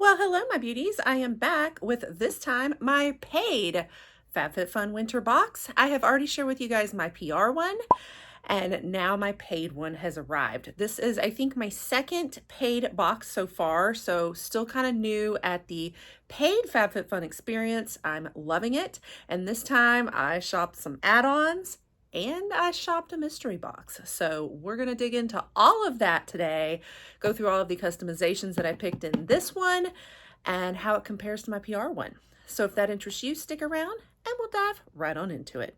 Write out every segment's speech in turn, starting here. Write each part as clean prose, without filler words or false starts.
Well, hello, my beauties. I am back with this time my paid Fab Fit Fun winter box. I have already shared with you guys my PR one, and now my paid one has arrived. This is, I think, my second paid box so far, so still kind of new at the paid Fab Fit Fun experience. I'm loving it, and this time I shopped some add-ons and I shopped a mystery box. So we're going to dig into all of that today, go through all of the customizations that I picked in this one and how it compares to my PR one. So if that interests you, stick around and we'll dive right on into it.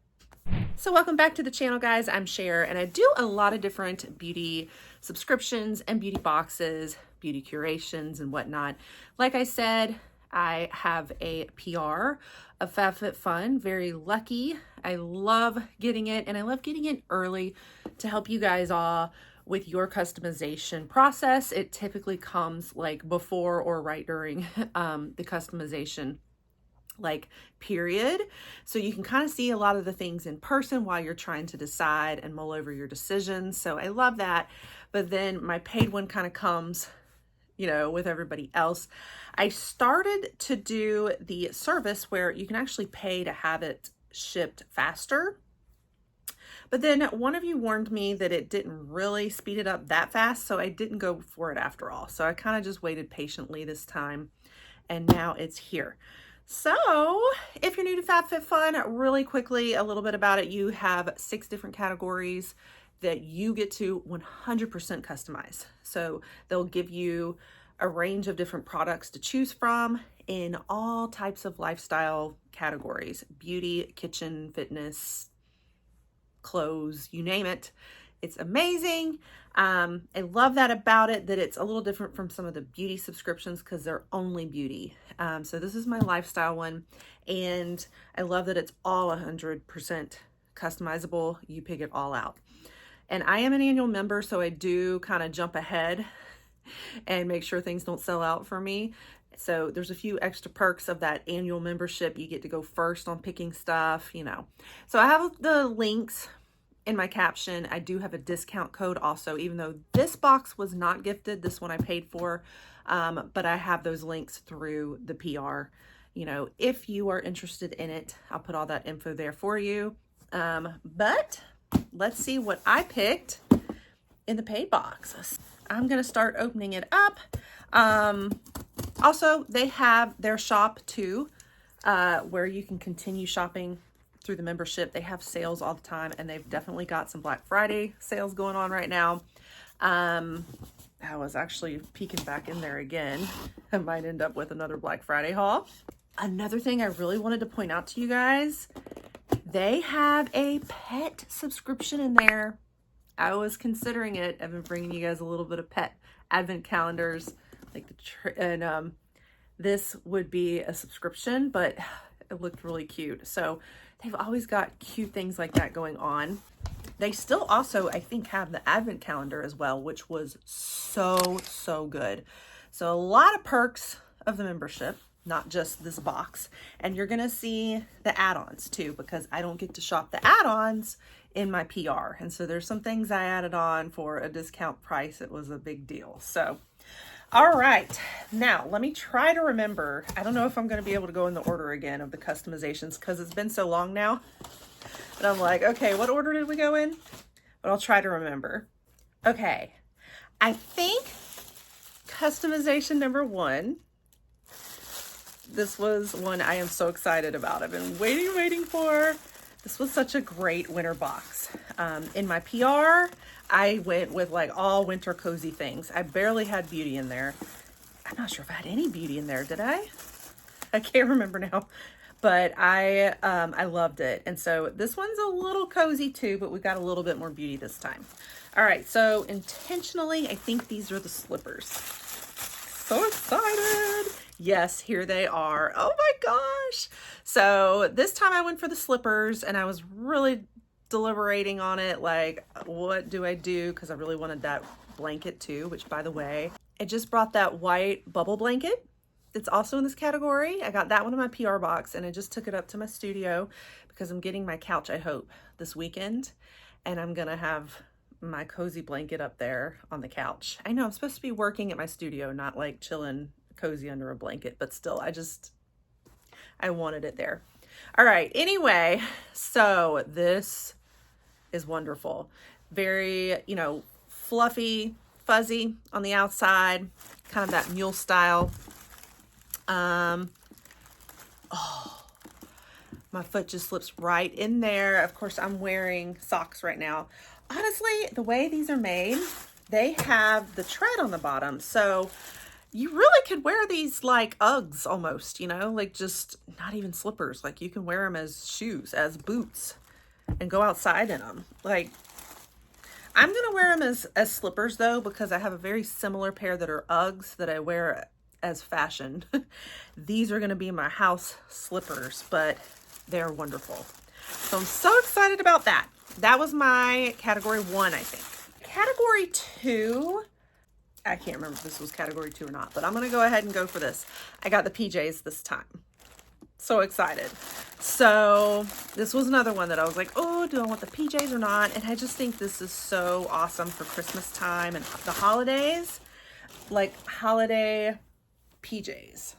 So welcome back to the channel, guys. I'm Cher, and I do a lot of different beauty subscriptions and beauty boxes, beauty curations and whatnot. Like I said, I have a PR of Fab Fit Fun. Very lucky. I love getting it, and I love getting it early to help you guys all with your customization process. It typically comes like before or right during the customization period. So you can kind of see a lot of the things in person while you're trying to decide and mull over your decisions. So I love that. But then my paid one kind of comes, you know, with everybody else. I started to do the service where you can actually pay to have it shipped faster. But then one of you warned me that it didn't really speed it up that fast, so I didn't go for it after all. So I kind of just waited patiently this time, and now it's here. So if you're new to Fab Fit Fun, really quickly, a little bit about it. You have 6 different categories that you get to 100% customize. So they'll give you a range of different products to choose from in all types of lifestyle categories: beauty, kitchen, fitness, clothes, you name it. It's amazing. I love that about it, that it's a little different from some of the beauty subscriptions because they're only beauty. So this is my lifestyle one, and I love that it's all 100% customizable. You pick it all out. And I am an annual member, so I do kind of jump ahead and make sure things don't sell out for me. So there's a few extra perks of that annual membership. You get to go first on picking stuff, you know. So I have the links in my caption. I do have a discount code also, even though this box was not gifted. This one I paid for, but I have those links through the PR. You know, if you are interested in it, I'll put all that info there for you. But let's see what I picked in the paid box. I'm going to start opening it up. Also, they have their shop too, where you can continue shopping through the membership. They have sales all the time, and they've definitely got some Black Friday sales going on right now. I was actually peeking back in there again. I might end up with another Black Friday haul. Another thing I really wanted to point out to you guys, they have a pet subscription in there. I was considering it. I've been bringing you guys a little bit of pet advent calendars, like and this would be a subscription, but it looked really cute. So they've always got cute things like that going on. They still also, I think, have the advent calendar as well, which was so good. So a lot of perks of the membership, not just this box. And you're gonna see the add-ons too, because I don't get to shop the add-ons in my PR. And so there's some things I added on for a discount price. It was a big deal. So, all right, now let me try to remember. I don't know if I'm going to be able to go in the order again of the customizations because it's been so long now. And I'm like, okay, what order did we go in? But I'll try to remember. Okay, I think customization number 1. This was one I am so excited about. I've been waiting for. This was such a great winter box. In my PR, I went with like all winter cozy things. I barely had beauty in there. I'm not sure if I had any beauty in there, did I? I can't remember now, but I loved it. And so this one's a little cozy too, but we got a little bit more beauty this time. All right, so intentionally, I think these are the slippers. So excited. Yes, here they are. Oh my gosh. So this time I went for the slippers, and I was really deliberating on it. Like, what do I do? Because I really wanted that blanket too, which, by the way, I just brought that white bubble blanket. It's also in this category. I got that one in my PR box, and I just took it up to my studio because I'm getting my couch, I hope, this weekend. And I'm going to have my cozy blanket up there on the couch. I know I'm supposed to be working at my studio, not like chilling cozy under a blanket, but still, I wanted it there. All right. Anyway, so this is wonderful. Very, you know, fluffy, fuzzy on the outside, kind of that mule style. Oh, my foot just slips right in there. Of course, I'm wearing socks right now. Honestly, the way these are made, they have the tread on the bottom. So you really could wear these like Uggs almost, you know, like just not even slippers. Like you can wear them as shoes, as boots, and go outside in them. Like, I'm going to wear them as slippers though, because I have a very similar pair that are Uggs that I wear as fashion. These are going to be my house slippers, but they're wonderful. So I'm so excited about that. That was my category 1, I think. Category 2, I can't remember if this was category 2 or not, but I'm going to go ahead and go for this. I got the PJs this time. So excited. So this was another one that I was like, oh, do I want the PJs or not? And I just think this is so awesome for Christmas time and the holidays, like holiday PJs.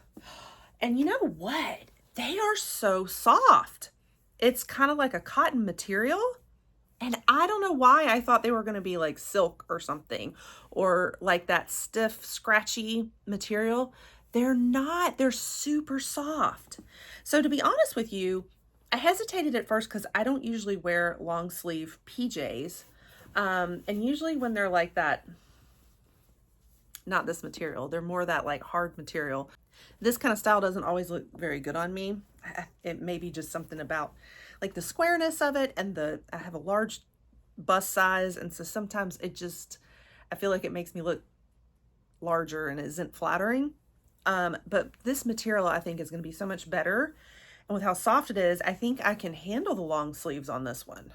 And you know what? They are so soft. It's kind of like a cotton material. And I don't know why I thought they were going to be like silk or something, or like that stiff, scratchy material. They're not. They're super soft. So to be honest with you, I hesitated at first because I don't usually wear long sleeve PJs. And usually when they're like that, not this material, they're more that like hard material. This kind of style doesn't always look very good on me. It may be just something about like the squareness of it, and I have a large bust size, and so sometimes I feel like it makes me look larger and isn't flattering. But this material I think is going to be so much better. And with how soft it is, I think I can handle the long sleeves on this one.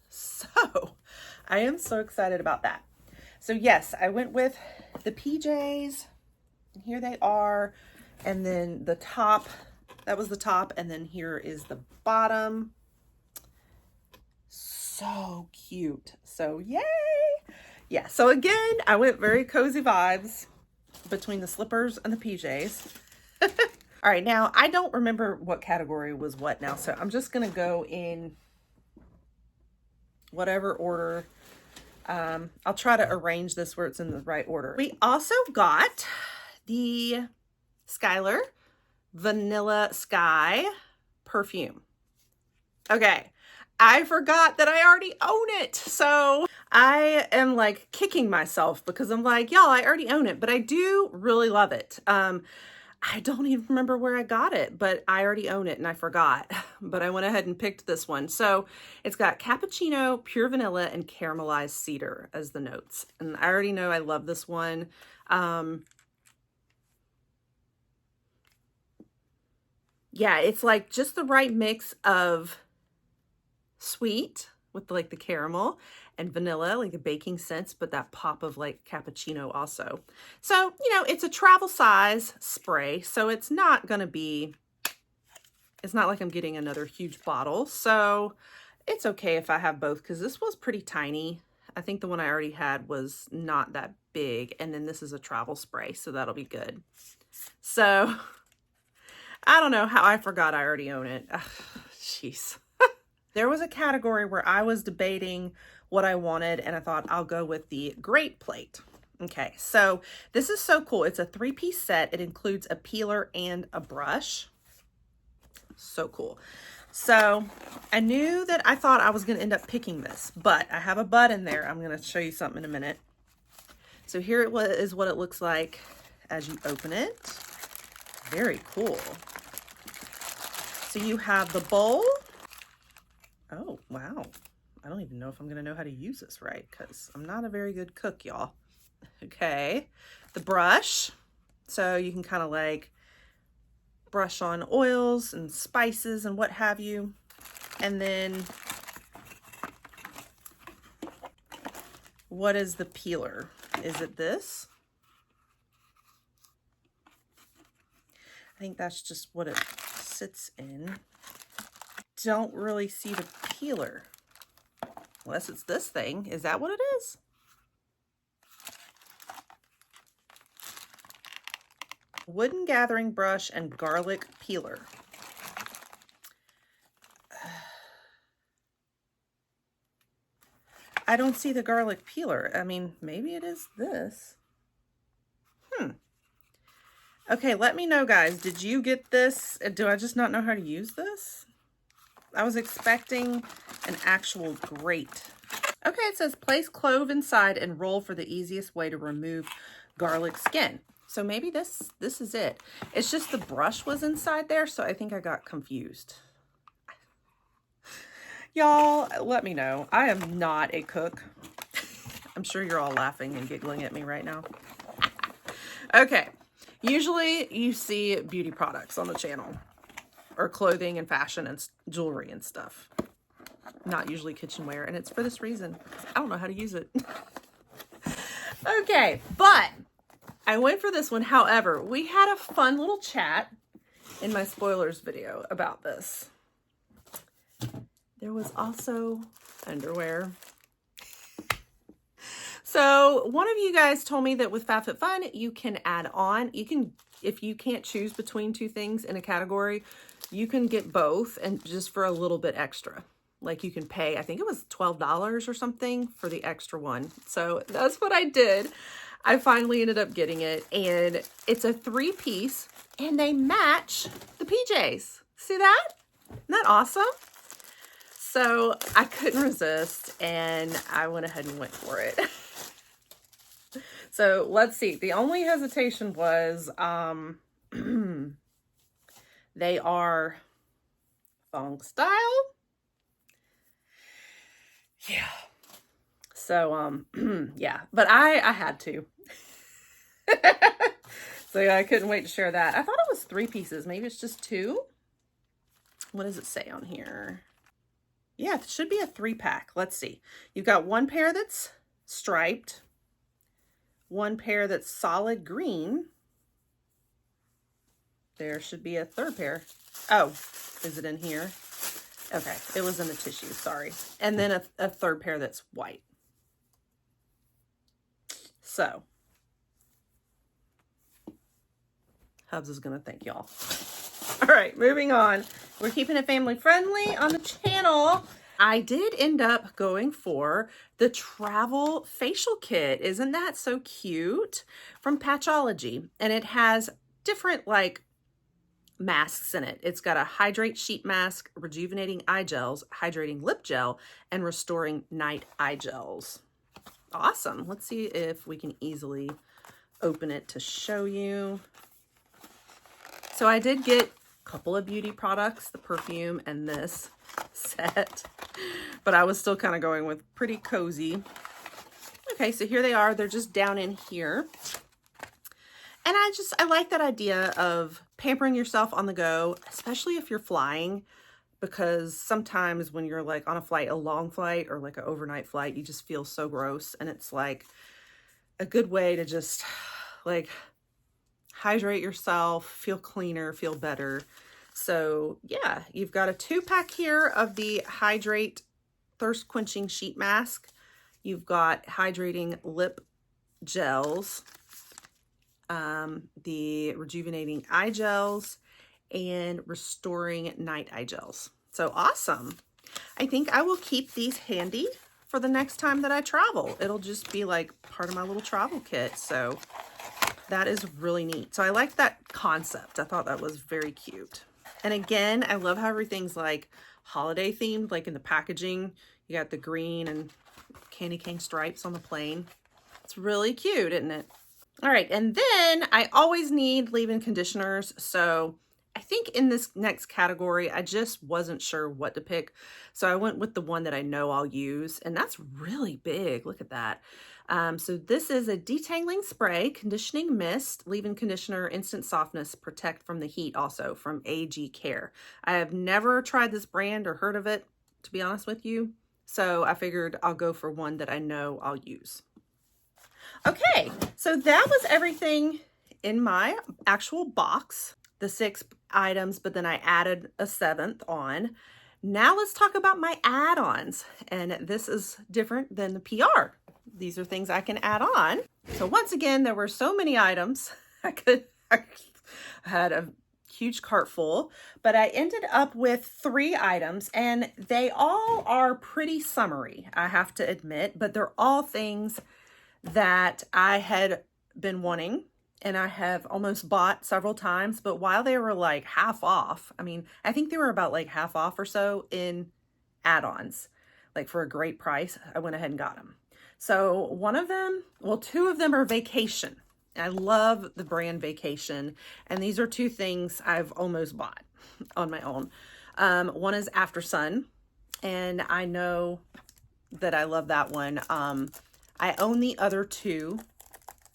So I am so excited about that. So yes, I went with the PJs. Here they are. And then the top, that was the top. And then here is the bottom. So cute. So yay. Yeah. So again, I went very cozy vibes between the slippers and the PJs. All right. Now I don't remember what category was what now. So I'm just going to go in whatever order. I'll try to arrange this where it's in the right order. We also got the Skylar Vanilla Sky perfume. Okay. I forgot that I already own it. So I am like kicking myself because I'm like, y'all, I already own it, but I do really love it. I don't even remember where I got it, but I already own it and I forgot, but I went ahead and picked this one. So it's got cappuccino, pure vanilla, and caramelized cedar as the notes. And I already know I love this one. Yeah, it's like just the right mix of sweet with like the caramel and vanilla, like a baking sense, but that pop of like cappuccino also. So, you know, it's a travel size spray, so it's not like I'm getting another huge bottle. So it's okay if I have both, because this was pretty tiny. I think the one I already had was not that big. And then this is a travel spray, so that'll be good. So I don't know how I forgot I already own it. Jeez. There was a category where I was debating what I wanted, and I thought I'll go with the Great Plate. Okay, so this is so cool. It's a 3-piece set. It includes a peeler and a brush. So cool. So I knew that I thought I was going to end up picking this, but I have a but in there. I'm going to show you something in a minute. So here it is what it looks like as you open it. Very cool. So you have the bowl. Oh, wow. I don't even know if I'm going to know how to use this right, because I'm not a very good cook, y'all. Okay. The brush. So you can kind of like brush on oils and spices and what have you. And then what is the peeler? Is it this? I think that's just what it sits in. Don't really see the peeler. Unless it's this thing. Is that what it is? wooden gathering brush and garlic peeler. I don't see the garlic peeler. I mean, maybe it is this. Okay, let me know, guys. Did you get this? Do I just not know how to use this? I was expecting an actual grate. Okay, it says place clove inside and roll for the easiest way to remove garlic skin. So maybe this is it. It's just the brush was inside there, so I think I got confused. Y'all, let me know. I am not a cook. I'm sure you're all laughing and giggling at me right now. Okay, usually you see beauty products on the channel, or clothing and fashion and jewelry and stuff. Not usually kitchenware, and it's for this reason. I don't know how to use it. Okay, but I went for this one. However, we had a fun little chat in my spoilers video about this. There was also underwear. So one of you guys told me that with Fab Fit Fun, you can add on. You can, if you can't choose between two things in a category, you can get both and just for a little bit extra. Like you can pay, I think it was $12 or something for the extra one. So that's what I did. I finally ended up getting it, and it's a 3-piece and they match the PJs. See that? Isn't that awesome? So I couldn't resist and I went ahead and went for it. So let's see. The only hesitation was they are thong style. Yeah. So yeah, but I had to. So yeah, I couldn't wait to share that. I thought it was 3 pieces. Maybe it's just 2. What does it say on here? Yeah, it should be a 3-pack. Let's see. You've got one pair that's striped, one pair that's solid green. There should be a 3rd pair. Oh, is it in here? Okay, it was in the tissue, sorry. And then a 3rd pair that's white. So, Hubs is gonna thank y'all. All right, moving on. We're keeping it family friendly on the channel. I did end up going for the travel facial kit. Isn't that so cute? From Patchology. And it has different like masks in it. It's got a hydrate sheet mask, rejuvenating eye gels, hydrating lip gel, and restoring night eye gels. Awesome. Let's see if we can easily open it to show you. So I did get a couple of beauty products, the perfume and this set, but I was still kind of going with pretty cozy. Okay, so here they are. They're just down in here. And I like that idea of pampering yourself on the go, especially if you're flying, because sometimes when you're like on a flight, a long flight or like an overnight flight, you just feel so gross. And it's like a good way to just like hydrate yourself, feel cleaner, feel better. So yeah, you've got a 2-pack here of the Hydrate Thirst Quenching Sheet Mask. You've got hydrating lip gels, the rejuvenating eye gels, and restoring night eye gels. So awesome. I think I will keep these handy for the next time that I travel. It'll just be like part of my little travel kit. So that is really neat. So I like that concept. I thought that was very cute. And again, I love how everything's like holiday themed, like in the packaging. You got the green and candy cane stripes on the plane. It's really cute, isn't it? All right, and then I always need leave-in conditioners. So I think in this next category, I just wasn't sure what to pick. So I went with the one that I know I'll use, and that's really big. Look at that. So this is a detangling spray, conditioning mist, leave-in conditioner, instant softness, protect from the heat, also from AG Care. I have never tried this brand or heard of it, to be honest with you. So I figured I'll go for one that I know I'll use. Okay, so that was everything in my actual box, the 6 items, but then I added a 7th on. Now let's talk about my add-ons, and this is different than the PR. These are things I can add on. So once again, there were so many items, I I had a huge cart full, but I ended up with 3 items, and they all are pretty summery, I have to admit, but they're all things that I had been wanting and I have almost bought several times, but while they were like half off, I mean, I think they were about like half off or so in add-ons, like for a great price, I went ahead and got them. So one of them, well, 2 of them are Vacation. I love the brand Vacation, and these are 2 things I've almost bought on my own. One is After Sun, and I know that I love that one. I own the other 2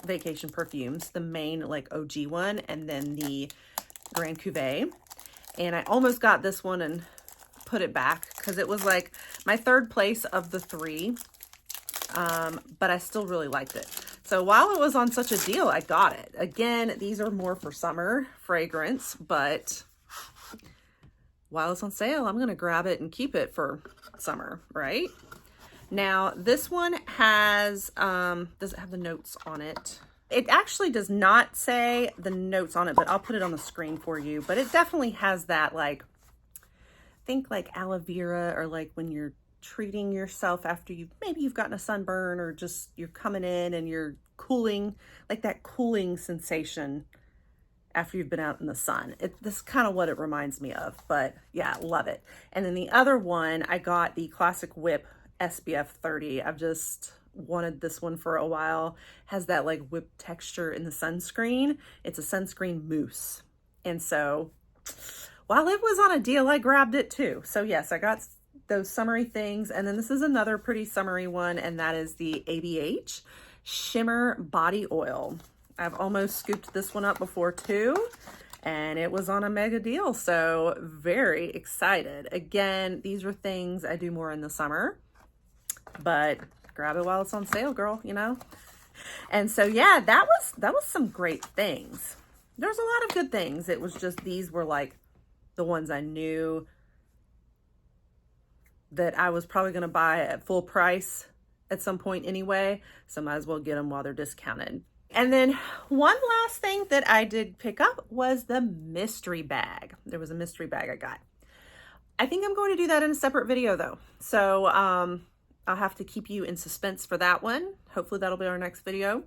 Vacation perfumes, the main like OG one, and then the Grand Cuvée. And I almost got this one and put it back because it was like my 3rd place of the 3, but I still really liked it. So while it was on such a deal, I got it. Again, these are more for summer fragrance, but while it's on sale, I'm gonna grab it and keep it for summer, right? Now, this one has, does it have the notes on it? It actually does not say the notes on it, but I'll put it on the screen for you. But it definitely has that, like, think like aloe vera, or like when you're treating yourself after maybe you've gotten a sunburn, or just you're coming in and you're cooling, like that cooling sensation after you've been out in the sun. This is kind of what it reminds me of, but yeah, love it. And then the other one, I got the Classic Whip SPF 30. I've just wanted this one for a while. Has that like whip texture in the sunscreen. It's a sunscreen mousse. And so while it was on a deal, I grabbed it too. So yes, I got those summery things. And then this is another pretty summery one, and that is the ABH Shimmer Body Oil. I've almost scooped this one up before too, and it was on a mega deal. So very excited. Again, these are things I do more in the summer, but grab it while it's on sale, girl, you know? And so, yeah, that was some great things. There's a lot of good things. It was just, these were like the ones I knew that I was probably going to buy at full price at some point anyway. So might as well get them while they're discounted. And then one last thing that I did pick up was the mystery bag. There was a mystery bag I got. I think I'm going to do that in a separate video though. So, I'll have to keep you in suspense for that one. Hopefully that'll be our next video.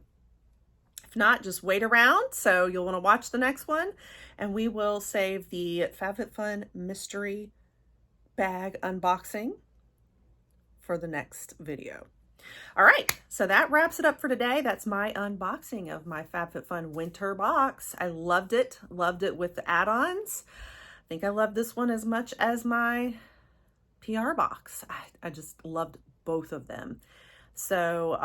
If not, just wait around. So you'll want to watch the next one, and we will save the Fab Fit Fun mystery bag unboxing for the next video. All right, so that wraps it up for today. That's my unboxing of my Fab Fit Fun winter box. I loved it with the add-ons. I think I loved this one as much as my PR box. I just loved both of them. So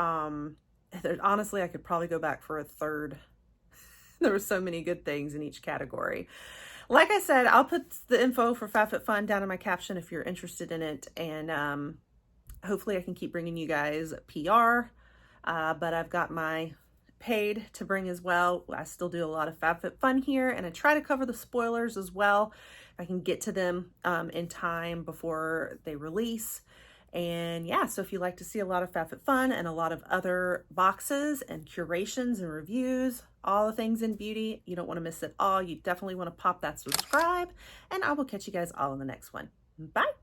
honestly, I could probably go back for a 3rd. There were so many good things in each category. Like I said, I'll put the info for Fab Fit Fun down in my caption if you're interested in it, and hopefully I can keep bringing you guys PR, but I've got my paid to bring as well. I still do a lot of Fab Fit Fun here, and I try to cover the spoilers as well if I can get to them in time before they release. And yeah, so if you like to see a lot of Fab Fit Fun and a lot of other boxes and curations and reviews, all the things in beauty, you don't want to miss it all. You definitely want to pop that subscribe, and I will catch you guys all in the next one. Bye.